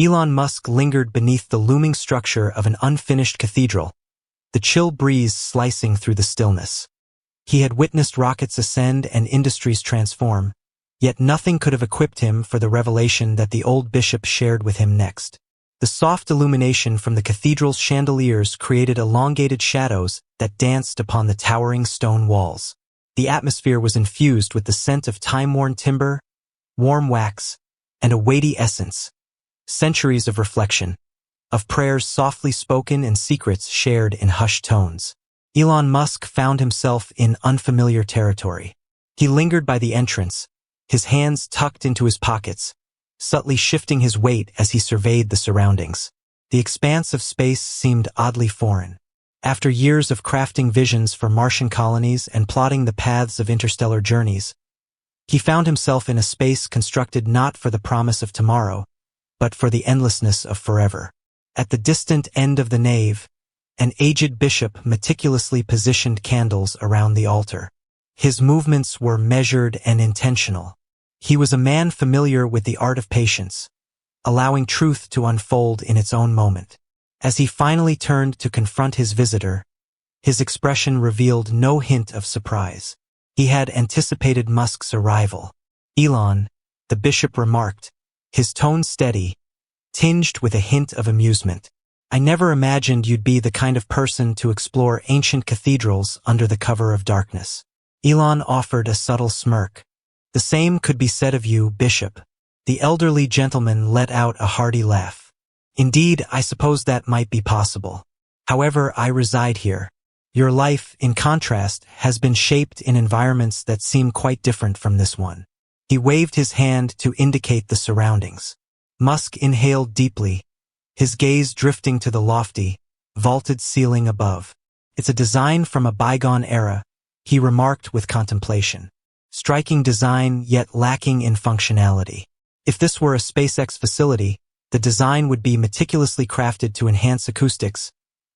Elon Musk lingered beneath the looming structure of an unfinished cathedral, the chill breeze slicing through the stillness. He had witnessed rockets ascend and industries transform, yet nothing could have equipped him for the revelation that the old bishop shared with him next. The soft illumination from the cathedral's chandeliers created elongated shadows that danced upon the towering stone walls. The atmosphere was infused with the scent of time-worn timber, warm wax, and a weighty essence. Centuries of reflection, of prayers softly spoken and secrets shared in hushed tones. Elon Musk found himself in unfamiliar territory. He lingered by the entrance, his hands tucked into his pockets, subtly shifting his weight as he surveyed the surroundings. The expanse of space seemed oddly foreign. After years of crafting visions for Martian colonies and plotting the paths of interstellar journeys, he found himself in a space constructed not for the promise of tomorrow, but for the endlessness of forever. At the distant end of the nave, an aged bishop meticulously positioned candles around the altar. His movements were measured and intentional. He was a man familiar with the art of patience, allowing truth to unfold in its own moment. As he finally turned to confront his visitor, his expression revealed no hint of surprise. He had anticipated Musk's arrival. "Elon," the bishop remarked, his tone steady, tinged with a hint of amusement. "I never imagined you'd be the kind of person to explore ancient cathedrals under the cover of darkness." Elon offered a subtle smirk. "The same could be said of you, Bishop." The elderly gentleman let out a hearty laugh. "Indeed, I suppose that might be possible. However, I reside here. Your life, in contrast, has been shaped in environments that seem quite different from this one." He waved his hand to indicate the surroundings. Musk inhaled deeply, his gaze drifting to the lofty, vaulted ceiling above. "It's a design from a bygone era," he remarked with contemplation. "Striking design, yet lacking in functionality. If this were a SpaceX facility, the design would be meticulously crafted to enhance acoustics,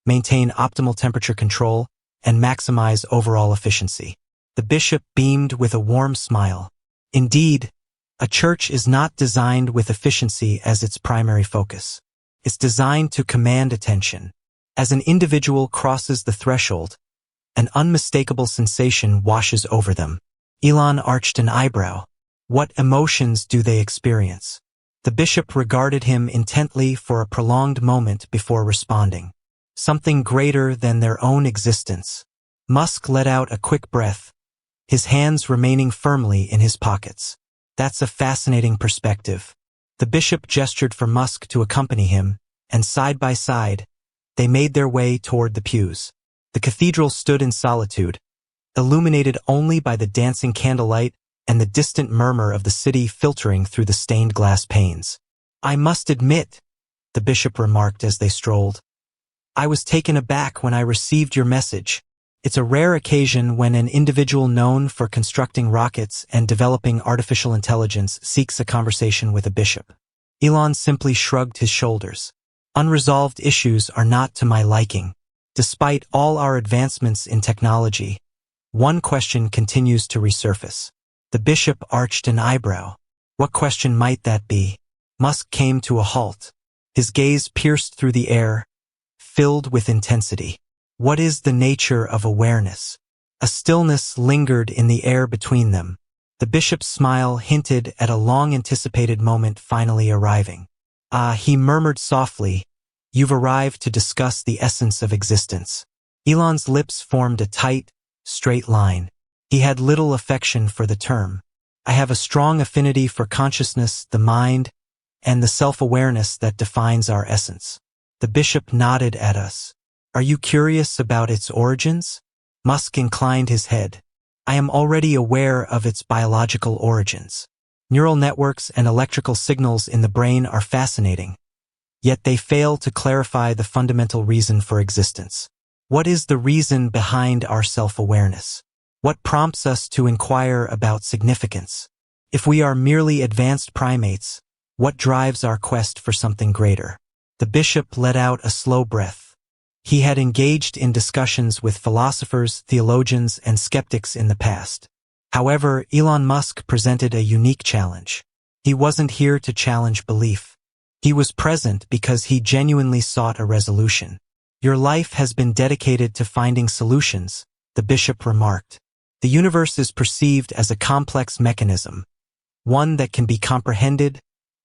maintain optimal temperature control, and maximize overall efficiency." The bishop beamed with a warm smile. "Indeed, a church is not designed with efficiency as its primary focus. It's designed to command attention. As an individual crosses the threshold, an unmistakable sensation washes over them." Elon arched an eyebrow. "What emotions do they experience?" The bishop regarded him intently for a prolonged moment before responding. "Something greater than their own existence." Musk let out a quick breath, his hands remaining firmly in his pockets. "That's a fascinating perspective." The bishop gestured for Musk to accompany him, and side by side, they made their way toward the pews. The cathedral stood in solitude, illuminated only by the dancing candlelight and the distant murmur of the city filtering through the stained glass panes. "I must admit," the bishop remarked as they strolled, "I was taken aback when I received your message. It's a rare occasion when an individual known for constructing rockets and developing artificial intelligence seeks a conversation with a bishop." Elon simply shrugged his shoulders. "Unresolved issues are not to my liking. Despite all our advancements in technology, one question continues to resurface." The bishop arched an eyebrow. "What question might that be?" Musk came to a halt. His gaze pierced through the air, filled with intensity. "What is the nature of awareness?" A stillness lingered in the air between them. The bishop's smile hinted at a long-anticipated moment finally arriving. "Ah," he murmured softly, "you've arrived to discuss the essence of existence." Elon's lips formed a tight, straight line. He had little affection for the term. "I have a strong affinity for consciousness, the mind, and the self-awareness that defines our essence." The bishop nodded at us. "Are you curious about its origins?" Musk inclined his head. "I am already aware of its biological origins. Neural networks and electrical signals in the brain are fascinating, yet they fail to clarify the fundamental reason for existence. What is the reason behind our self-awareness? What prompts us to inquire about significance? If we are merely advanced primates, what drives our quest for something greater?" The bishop let out a slow breath. He had engaged in discussions with philosophers, theologians, and skeptics in the past. However, Elon Musk presented a unique challenge. He wasn't here to challenge belief. He was present because he genuinely sought a resolution. Your life has been dedicated to finding solutions, the bishop remarked. The universe is perceived as a complex mechanism, one that can be comprehended,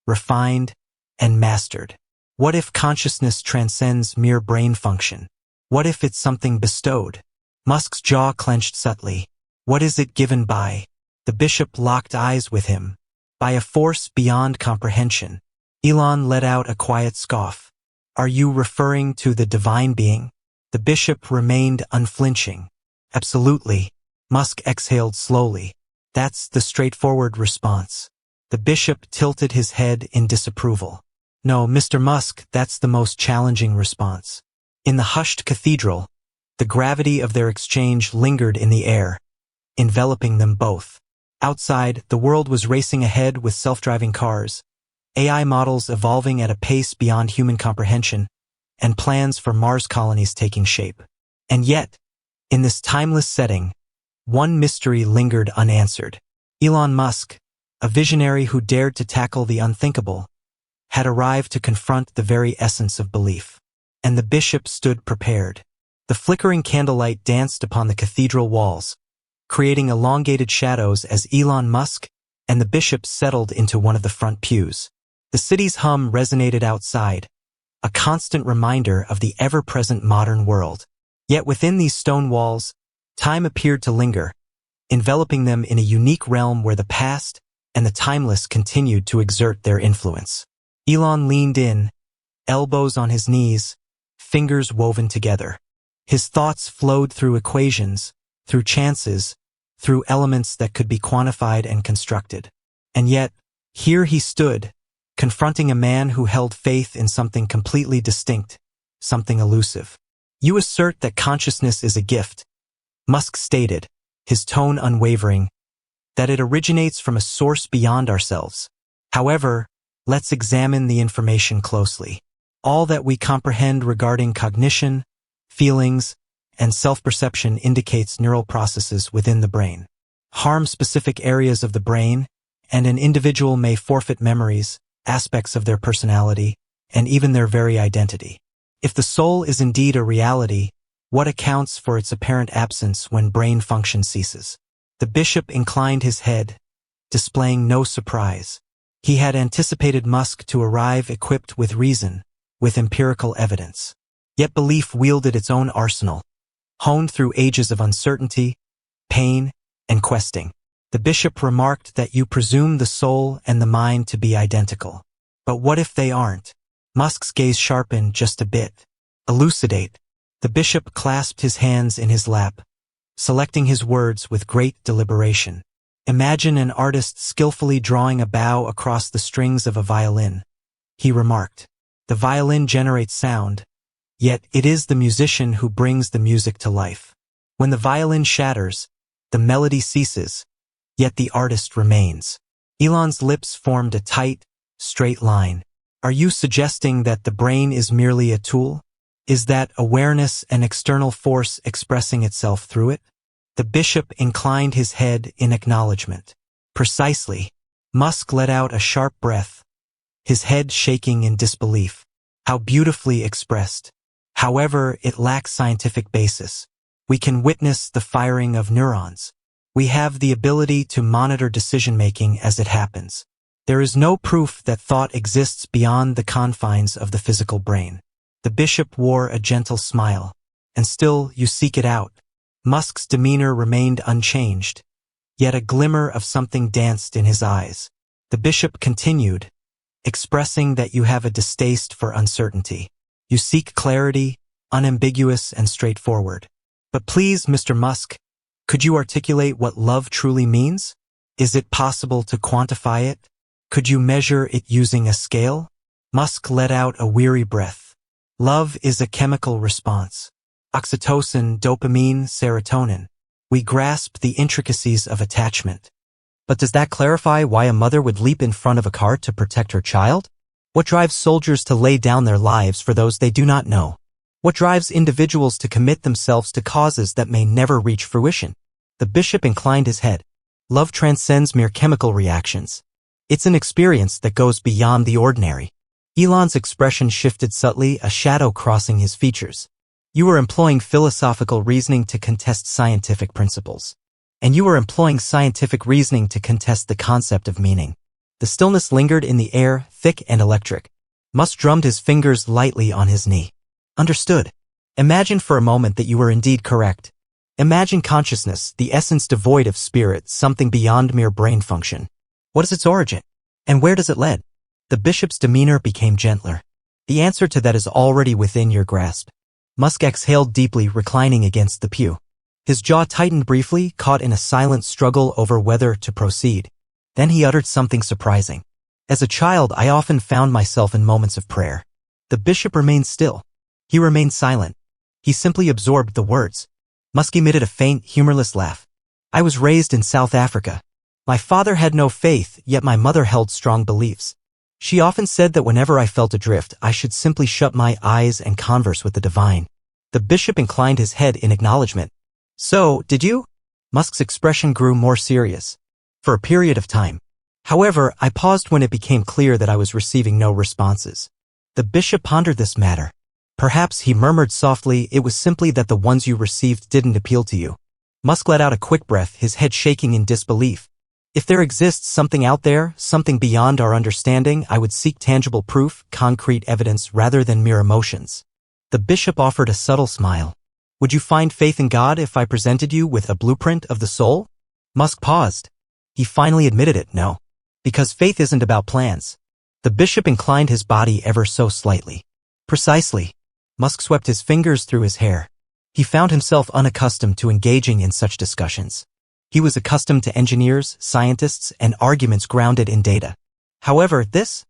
refined, and mastered. What if consciousness transcends mere brain function? What if it's something bestowed? Musk's jaw clenched subtly. What is it given by? The bishop locked eyes with him. By a force beyond comprehension. Elon let out a quiet scoff. Are you referring to the divine being? The bishop remained unflinching. Absolutely. Musk exhaled slowly. That's the straightforward response. The bishop tilted his head in disapproval. No, Mr. Musk, that's the most challenging response. In the hushed cathedral, the gravity of their exchange lingered in the air, enveloping them both. Outside, the world was racing ahead with self-driving cars, AI models evolving at a pace beyond human comprehension, and plans for Mars colonies taking shape. And yet, in this timeless setting, one mystery lingered unanswered. Elon Musk, a visionary who dared to tackle the unthinkable, had arrived to confront the very essence of belief. And the bishop stood prepared. The flickering candlelight danced upon the cathedral walls, creating elongated shadows as Elon Musk and the bishop settled into one of the front pews. The city's hum resonated outside, a constant reminder of the ever-present modern world. Yet within these stone walls, time appeared to linger, enveloping them in a unique realm where the past and the timeless continued to exert their influence. Elon leaned in, elbows on his knees, fingers woven together. His thoughts flowed through equations, through chances, through elements that could be quantified and constructed. And yet, here he stood, confronting a man who held faith in something completely distinct, something elusive. You assert that consciousness is a gift, Musk stated, his tone unwavering, that it originates from a source beyond ourselves. However, let's examine the information closely. All that we comprehend regarding cognition, feelings, and self-perception indicates neural processes within the brain. Harm specific areas of the brain, and an individual may forfeit memories, aspects of their personality, and even their very identity. If the soul is indeed a reality, what accounts for its apparent absence when brain function ceases? The bishop inclined his head, displaying no surprise. He had anticipated Musk to arrive equipped with reason, with empirical evidence. Yet belief wielded its own arsenal, honed through ages of uncertainty, pain, and questing. The bishop remarked that you presume the soul and the mind to be identical. But what if they aren't? Musk's gaze sharpened just a bit. Elucidate. The bishop clasped his hands in his lap, selecting his words with great deliberation. Imagine an artist skillfully drawing a bow across the strings of a violin, he remarked. The violin generates sound, yet it is the musician who brings the music to life. When the violin shatters, the melody ceases, yet the artist remains. Elon's lips formed a tight, straight line. Are you suggesting that the brain is merely a tool? Is that awareness an external force expressing itself through it? The bishop inclined his head in acknowledgement. Precisely. Musk let out a sharp breath, his head shaking in disbelief. How beautifully expressed. However, it lacks scientific basis. We can witness the firing of neurons. We have the ability to monitor decision-making as it happens. There is no proof that thought exists beyond the confines of the physical brain. The bishop wore a gentle smile. And still, you seek it out. Musk's demeanor remained unchanged, yet a glimmer of something danced in his eyes. The bishop continued, expressing that you have a distaste for uncertainty. You seek clarity, unambiguous and straightforward. But please, Mr. Musk, could you articulate what love truly means? Is it possible to quantify it? Could you measure it using a scale? Musk let out a weary breath. Love is a chemical response. Oxytocin, dopamine, serotonin. We grasp the intricacies of attachment. But does that clarify why a mother would leap in front of a car to protect her child? What drives soldiers to lay down their lives for those they do not know? What drives individuals to commit themselves to causes that may never reach fruition? The bishop inclined his head. Love transcends mere chemical reactions. It's an experience that goes beyond the ordinary. Elon's expression shifted subtly, a shadow crossing his features. You were employing philosophical reasoning to contest scientific principles. And you were employing scientific reasoning to contest the concept of meaning. The stillness lingered in the air, thick and electric. Musk drummed his fingers lightly on his knee. Understood. Imagine for a moment that you were indeed correct. Imagine consciousness, the essence devoid of spirit, something beyond mere brain function. What is its origin? And where does it lead? The bishop's demeanor became gentler. The answer to that is already within your grasp. Musk exhaled deeply, reclining against the pew. His jaw tightened briefly, caught in a silent struggle over whether to proceed. Then he uttered something surprising. As a child, I often found myself in moments of prayer. The bishop remained still. He remained silent. He simply absorbed the words. Musk emitted a faint, humorless laugh. I was raised in South Africa. My father had no faith, yet my mother held strong beliefs. She often said that whenever I felt adrift, I should simply shut my eyes and converse with the divine. The bishop inclined his head in acknowledgement. So, did you? Musk's expression grew more serious. For a period of time. However, I paused when it became clear that I was receiving no responses. The bishop pondered this matter. Perhaps, he murmured softly, it was simply that the ones you received didn't appeal to you. Musk let out a quick breath, his head shaking in disbelief. If there exists something out there, something beyond our understanding, I would seek tangible proof, concrete evidence rather than mere emotions. The bishop offered a subtle smile. Would you find faith in God if I presented you with a blueprint of the soul? Musk paused. He finally admitted it, no. Because faith isn't about plans. The bishop inclined his body ever so slightly. Precisely. Musk swept his fingers through his hair. He found himself unaccustomed to engaging in such discussions. He was accustomed to engineers, scientists, and arguments grounded in data. However, this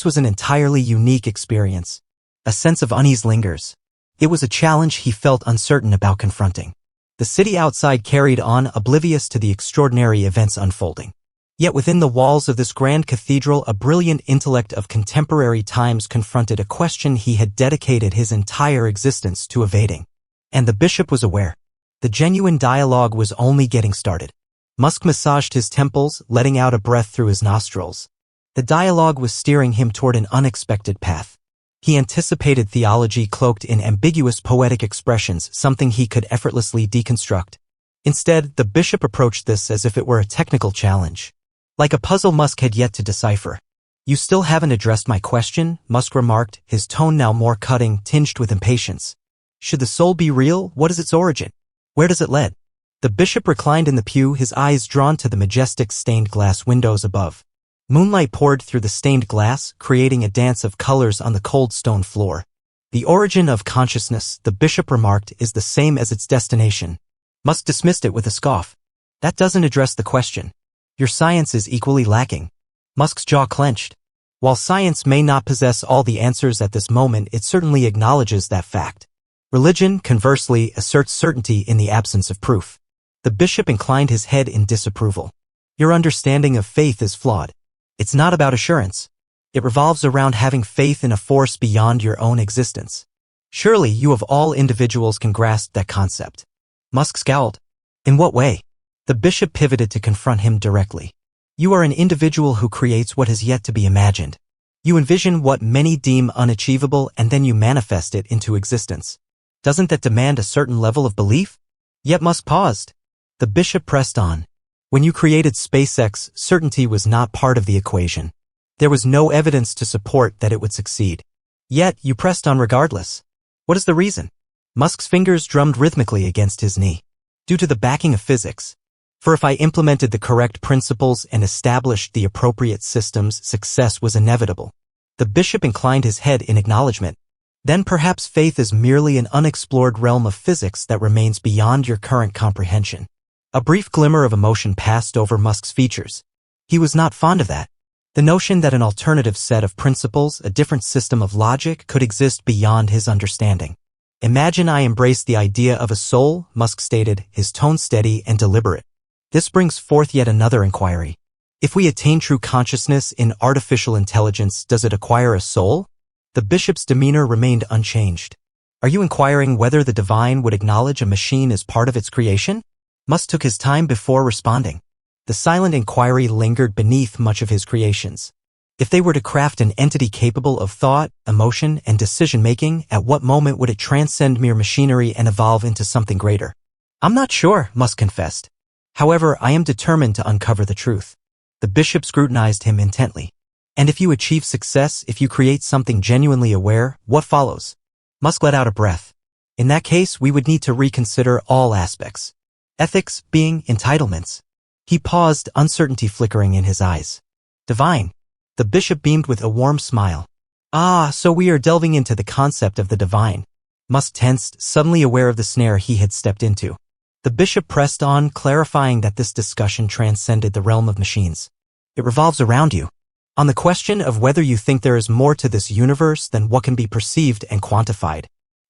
was an entirely unique experience. A sense of unease lingers. It was a challenge he felt uncertain about confronting. The city outside carried on, oblivious to the extraordinary events unfolding. Yet within the walls of this grand cathedral, a brilliant intellect of contemporary times confronted a question he had dedicated his entire existence to evading. And the bishop was aware. The genuine dialogue was only getting started. Musk massaged his temples, letting out a breath through his nostrils. The dialogue was steering him toward an unexpected path. He anticipated theology cloaked in ambiguous poetic expressions, something he could effortlessly deconstruct. Instead, the bishop approached this as if it were a technical challenge. Like a puzzle Musk had yet to decipher. You still haven't addressed my question, Musk remarked, his tone now more cutting, tinged with impatience. Should the soul be real? What is its origin? Where does it lead? The bishop reclined in the pew, his eyes drawn to the majestic stained glass windows above. Moonlight poured through the stained glass, creating a dance of colors on the cold stone floor. The origin of consciousness, the bishop remarked, is the same as its destination. Musk dismissed it with a scoff. That doesn't address the question. Your science is equally lacking. Musk's jaw clenched. While science may not possess all the answers at this moment, it certainly acknowledges that fact. Religion, conversely, asserts certainty in the absence of proof. The bishop inclined his head in disapproval. Your understanding of faith is flawed. It's not about assurance. It revolves around having faith in a force beyond your own existence. Surely you of all individuals can grasp that concept. Musk scowled. In what way? The bishop pivoted to confront him directly. You are an individual who creates what has yet to be imagined. You envision what many deem unachievable and then you manifest it into existence. Doesn't that demand a certain level of belief? Yet Musk paused. The bishop pressed on. When you created SpaceX, certainty was not part of the equation. There was no evidence to support that it would succeed. Yet, you pressed on regardless. What is the reason? Musk's fingers drummed rhythmically against his knee. Due to the backing of physics. For if I implemented the correct principles and established the appropriate systems, success was inevitable. The bishop inclined his head in acknowledgement. Then perhaps faith is merely an unexplored realm of physics that remains beyond your current comprehension. A brief glimmer of emotion passed over Musk's features. He was not fond of that. The notion that an alternative set of principles, a different system of logic, could exist beyond his understanding. Imagine I embraced the idea of a soul, Musk stated, his tone steady and deliberate. This brings forth yet another inquiry. If we attain true consciousness in artificial intelligence, does it acquire a soul? The bishop's demeanor remained unchanged. Are you inquiring whether the divine would acknowledge a machine as part of its creation? Musk took his time before responding. The silent inquiry lingered beneath much of his creations. If they were to craft an entity capable of thought, emotion, and decision-making, at what moment would it transcend mere machinery and evolve into something greater? I'm not sure, Musk confessed. However, I am determined to uncover the truth. The bishop scrutinized him intently. And if you achieve success, if you create something genuinely aware, what follows? Musk let out a breath. In that case, we would need to reconsider all aspects. Ethics, being, entitlements. He paused, uncertainty flickering in his eyes. Divine. The bishop beamed with a warm smile. Ah, so we are delving into the concept of the divine. Musk tensed, suddenly aware of the snare he had stepped into. The bishop pressed on, clarifying that this discussion transcended the realm of machines. It revolves around you. On the question of whether you think there is more to this universe than what can be perceived and quantified.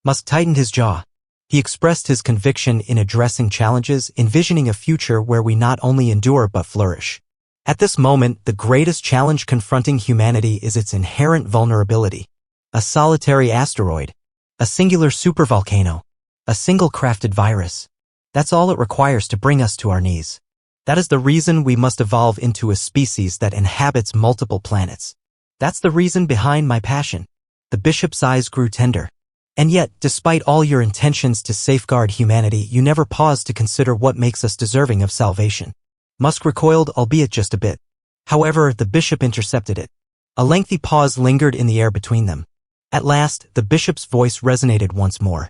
Musk tightened his jaw. He expressed his conviction in addressing challenges, envisioning a future where we not only endure but flourish. At this moment, the greatest challenge confronting humanity is its inherent vulnerability. A solitary asteroid. A singular supervolcano. A single crafted virus. That's all it requires to bring us to our knees. That is the reason we must evolve into a species that inhabits multiple planets. That's the reason behind my passion. The bishop's eyes grew tender. And yet, despite all your intentions to safeguard humanity, you never pause to consider what makes us deserving of salvation. Musk recoiled, albeit just a bit. However, the bishop intercepted it. A lengthy pause lingered in the air between them. At last, the bishop's voice resonated once more.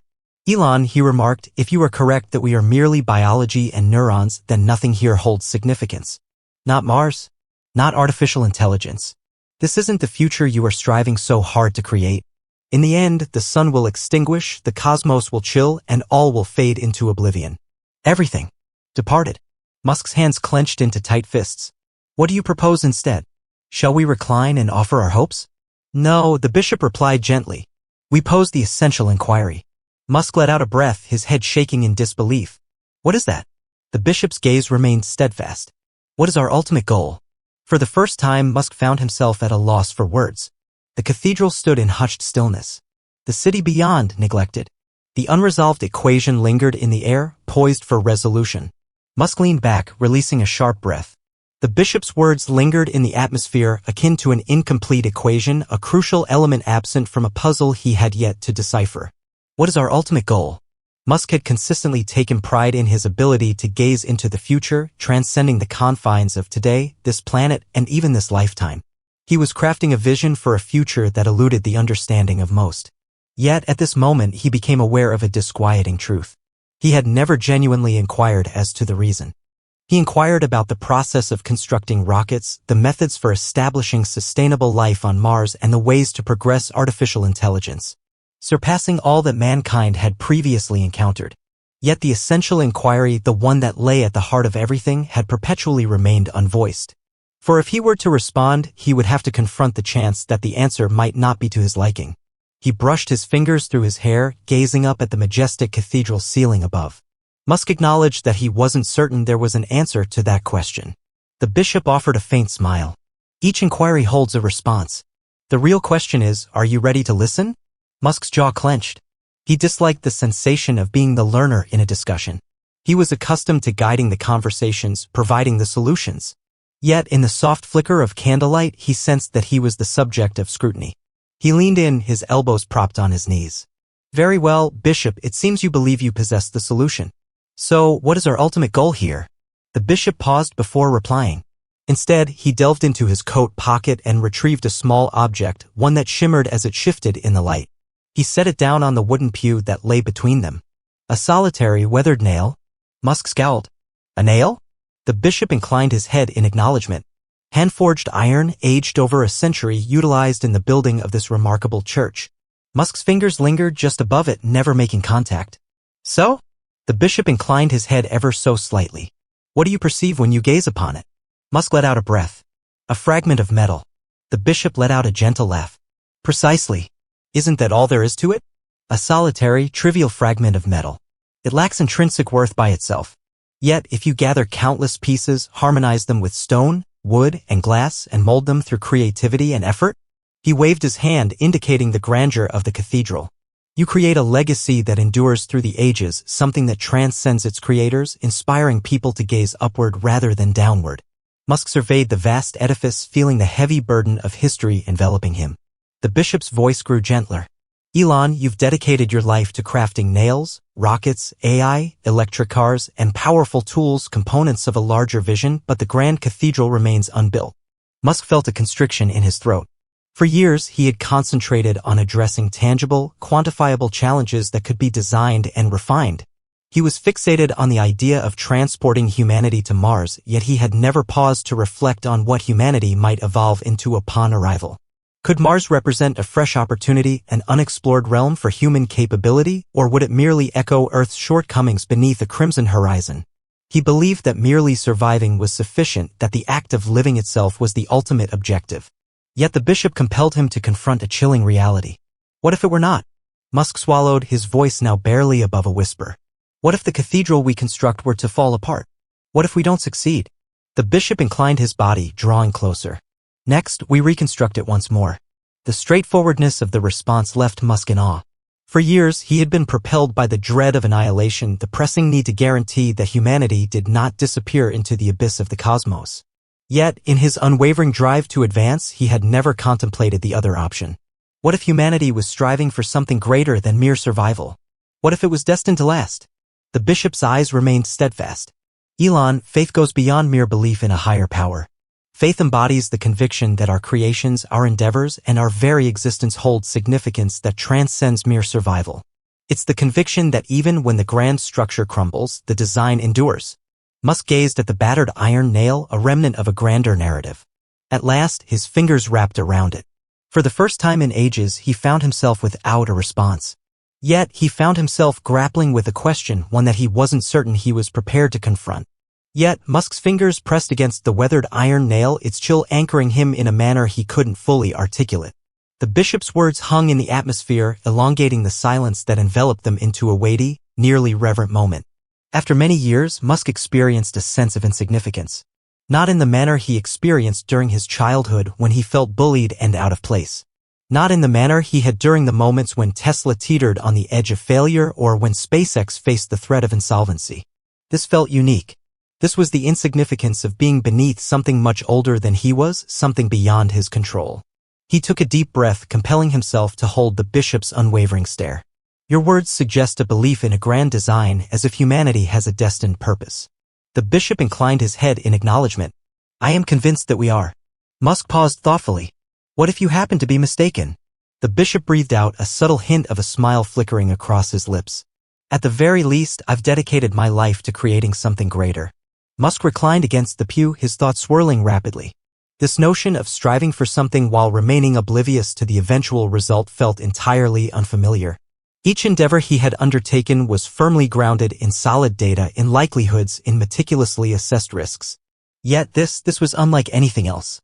Elon, he remarked, if you are correct that we are merely biology and neurons, then nothing here holds significance. Not Mars. Not artificial intelligence. This isn't the future you are striving so hard to create. In the end, the sun will extinguish, the cosmos will chill, and all will fade into oblivion. Everything. Departed. Musk's hands clenched into tight fists. What do you propose instead? Shall we recline and offer our hopes? No, the bishop replied gently. We pose the essential inquiry. Musk let out a breath, his head shaking in disbelief. What is that? The bishop's gaze remained steadfast. What is our ultimate goal? For the first time, Musk found himself at a loss for words. The cathedral stood in hushed stillness. The city beyond, neglected. The unresolved equation lingered in the air, poised for resolution. Musk leaned back, releasing a sharp breath. The bishop's words lingered in the atmosphere, akin to an incomplete equation, a crucial element absent from a puzzle he had yet to decipher. What is our ultimate goal? Musk had consistently taken pride in his ability to gaze into the future, transcending the confines of today, this planet, and even this lifetime. He was crafting a vision for a future that eluded the understanding of most. Yet, at this moment, he became aware of a disquieting truth. He had never genuinely inquired as to the reason. He inquired about the process of constructing rockets, the methods for establishing sustainable life on Mars, and the ways to progress artificial intelligence, surpassing all that mankind had previously encountered. Yet the essential inquiry, the one that lay at the heart of everything, had perpetually remained unvoiced. For if he were to respond, he would have to confront the chance that the answer might not be to his liking. He brushed his fingers through his hair, gazing up at the majestic cathedral ceiling above. Musk acknowledged that he wasn't certain there was an answer to that question. The bishop offered a faint smile. Each inquiry holds a response. The real question is, are you ready to listen? Musk's jaw clenched. He disliked the sensation of being the learner in a discussion. He was accustomed to guiding the conversations, providing the solutions. Yet, in the soft flicker of candlelight, he sensed that he was the subject of scrutiny. He leaned in, his elbows propped on his knees. Very well, Bishop, it seems you believe you possess the solution. So, what is our ultimate goal here? The bishop paused before replying. Instead, he delved into his coat pocket and retrieved a small object, one that shimmered as it shifted in the light. He set it down on the wooden pew that lay between them. A solitary, weathered nail? Musk scowled. A nail? The bishop inclined his head in acknowledgement. Hand-forged iron, aged over a century, utilized in the building of this remarkable church. Musk's fingers lingered just above it, never making contact. So? The bishop inclined his head ever so slightly. What do you perceive when you gaze upon it? Musk let out a breath. A fragment of metal. The bishop let out a gentle laugh. Precisely. Isn't that all there is to it? A solitary, trivial fragment of metal. It lacks intrinsic worth by itself. Yet, if you gather countless pieces, harmonize them with stone, wood, and glass, and mold them through creativity and effort? He waved his hand, indicating the grandeur of the cathedral. You create a legacy that endures through the ages, something that transcends its creators, inspiring people to gaze upward rather than downward. Musk surveyed the vast edifice, feeling the heavy burden of history enveloping him. The bishop's voice grew gentler. Elon, you've dedicated your life to crafting nails, rockets, AI, electric cars, and powerful tools, components of a larger vision, but the grand cathedral remains unbuilt. Musk felt a constriction in his throat. For years, he had concentrated on addressing tangible, quantifiable challenges that could be designed and refined. He was fixated on the idea of transporting humanity to Mars, yet he had never paused to reflect on what humanity might evolve into upon arrival. Could Mars represent a fresh opportunity, an unexplored realm for human capability, or would it merely echo Earth's shortcomings beneath a crimson horizon? He believed that merely surviving was sufficient, that the act of living itself was the ultimate objective. Yet the bishop compelled him to confront a chilling reality. What if it were not? Musk swallowed, his voice now barely above a whisper. What if the cathedral we construct were to fall apart? What if we don't succeed? The bishop inclined his body, drawing closer. Next, we reconstruct it once more. The straightforwardness of the response left Musk in awe. For years, he had been propelled by the dread of annihilation, the pressing need to guarantee that humanity did not disappear into the abyss of the cosmos. Yet, in his unwavering drive to advance, he had never contemplated the other option. What if humanity was striving for something greater than mere survival? What if it was destined to last? The bishop's eyes remained steadfast. Elon, faith goes beyond mere belief in a higher power. Faith embodies the conviction that our creations, our endeavors, and our very existence hold significance that transcends mere survival. It's the conviction that even when the grand structure crumbles, the design endures. Musk gazed at the battered iron nail, a remnant of a grander narrative. At last, his fingers wrapped around it. For the first time in ages, he found himself without a response. Yet, he found himself grappling with a question, one that he wasn't certain he was prepared to confront. Yet, Musk's fingers pressed against the weathered iron nail, its chill anchoring him in a manner he couldn't fully articulate. The bishop's words hung in the atmosphere, elongating the silence that enveloped them into a weighty, nearly reverent moment. After many years, Musk experienced a sense of insignificance. Not in the manner he experienced during his childhood when he felt bullied and out of place. Not in the manner he had during the moments when Tesla teetered on the edge of failure or when SpaceX faced the threat of insolvency. This felt unique. This was the insignificance of being beneath something much older than he was, something beyond his control. He took a deep breath, compelling himself to hold the bishop's unwavering stare. Your words suggest a belief in a grand design, as if humanity has a destined purpose. The bishop inclined his head in acknowledgement. I am convinced that we are. Musk paused thoughtfully. What if you happen to be mistaken? The bishop breathed out, a subtle hint of a smile flickering across his lips. At the very least, I've dedicated my life to creating something greater. Musk reclined against the pew, his thoughts swirling rapidly. This notion of striving for something while remaining oblivious to the eventual result felt entirely unfamiliar. Each endeavor he had undertaken was firmly grounded in solid data, in likelihoods, in meticulously assessed risks. Yet this was unlike anything else.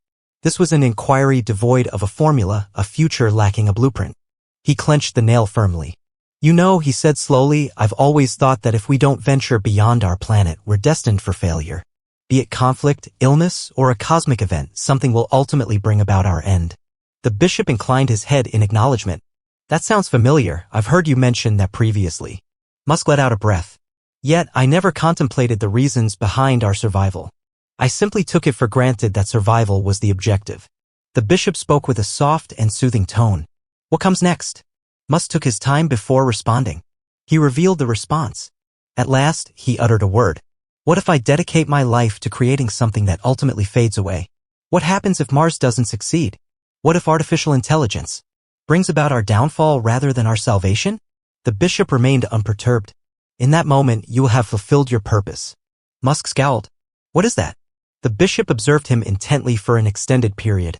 This was an inquiry devoid of a formula, a future lacking a blueprint. He clenched the nail firmly. You know, he said slowly, I've always thought that if we don't venture beyond our planet, we're destined for failure. Be it conflict, illness, or a cosmic event, something will ultimately bring about our end. The bishop inclined his head in acknowledgement. That sounds familiar, I've heard you mention that previously. Musk let out a breath. Yet, I never contemplated the reasons behind our survival. I simply took it for granted that survival was the objective. The bishop spoke with a soft and soothing tone. What comes next? Musk took his time before responding. He revealed the response. At last, he uttered a word. What if I dedicate my life to creating something that ultimately fades away? What happens if Mars doesn't succeed? What if artificial intelligence brings about our downfall rather than our salvation? The bishop remained unperturbed. In that moment, you will have fulfilled your purpose. Musk scowled. What is that? The bishop observed him intently for an extended period.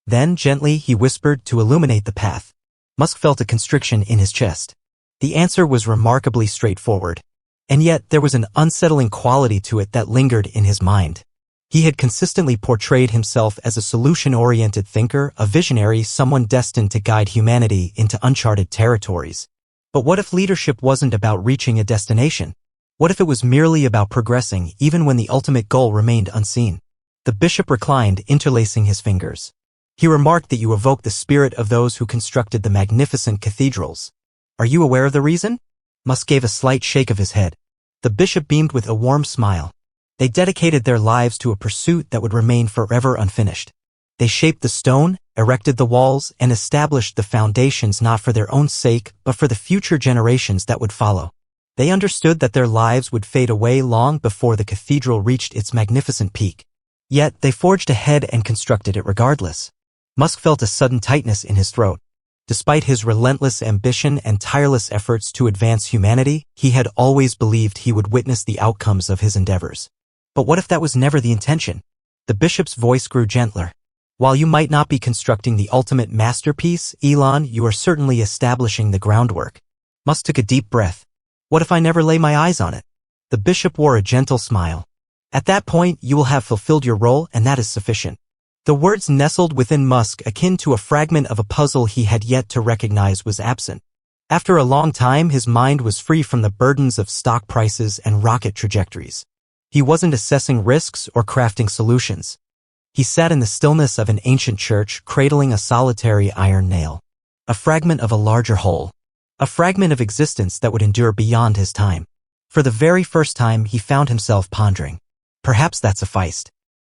Then, gently, he whispered to illuminate the path. Musk felt a constriction in his chest. The answer was remarkably straightforward. And yet, there was an unsettling quality to it that lingered in his mind. He had consistently portrayed himself as a solution-oriented thinker, a visionary, someone destined to guide humanity into uncharted territories. But what if leadership wasn't about reaching a destination? What if it was merely about progressing, even when the ultimate goal remained unseen? The bishop reclined, interlacing his fingers. He remarked that you evoke the spirit of those who constructed the magnificent cathedrals. Are you aware of the reason? Musk gave a slight shake of his head. The bishop beamed with a warm smile. They dedicated their lives to a pursuit that would remain forever unfinished. They shaped the stone, erected the walls, and established the foundations not for their own sake, but for the future generations that would follow. They understood that their lives would fade away long before the cathedral reached its magnificent peak. Yet, they forged ahead and constructed it regardless. Musk felt a sudden tightness in his throat. Despite his relentless ambition and tireless efforts to advance humanity, he had always believed he would witness the outcomes of his endeavors. But what if that was never the intention? The bishop's voice grew gentler. While you might not be constructing the ultimate masterpiece, Elon, you are certainly establishing the groundwork. Musk took a deep breath. What if I never lay my eyes on it? The bishop wore a gentle smile. At that point, you will have fulfilled your role, and that is sufficient. The words nestled within Musk, akin to a fragment of a puzzle he had yet to recognize was absent. After a long time, his mind was free from the burdens of stock prices and rocket trajectories. He wasn't assessing risks or crafting solutions. He sat in the stillness of an ancient church, cradling a solitary iron nail. A fragment of a larger whole. A fragment of existence that would endure beyond his time. For the very first time, he found himself pondering. Perhaps that sufficed.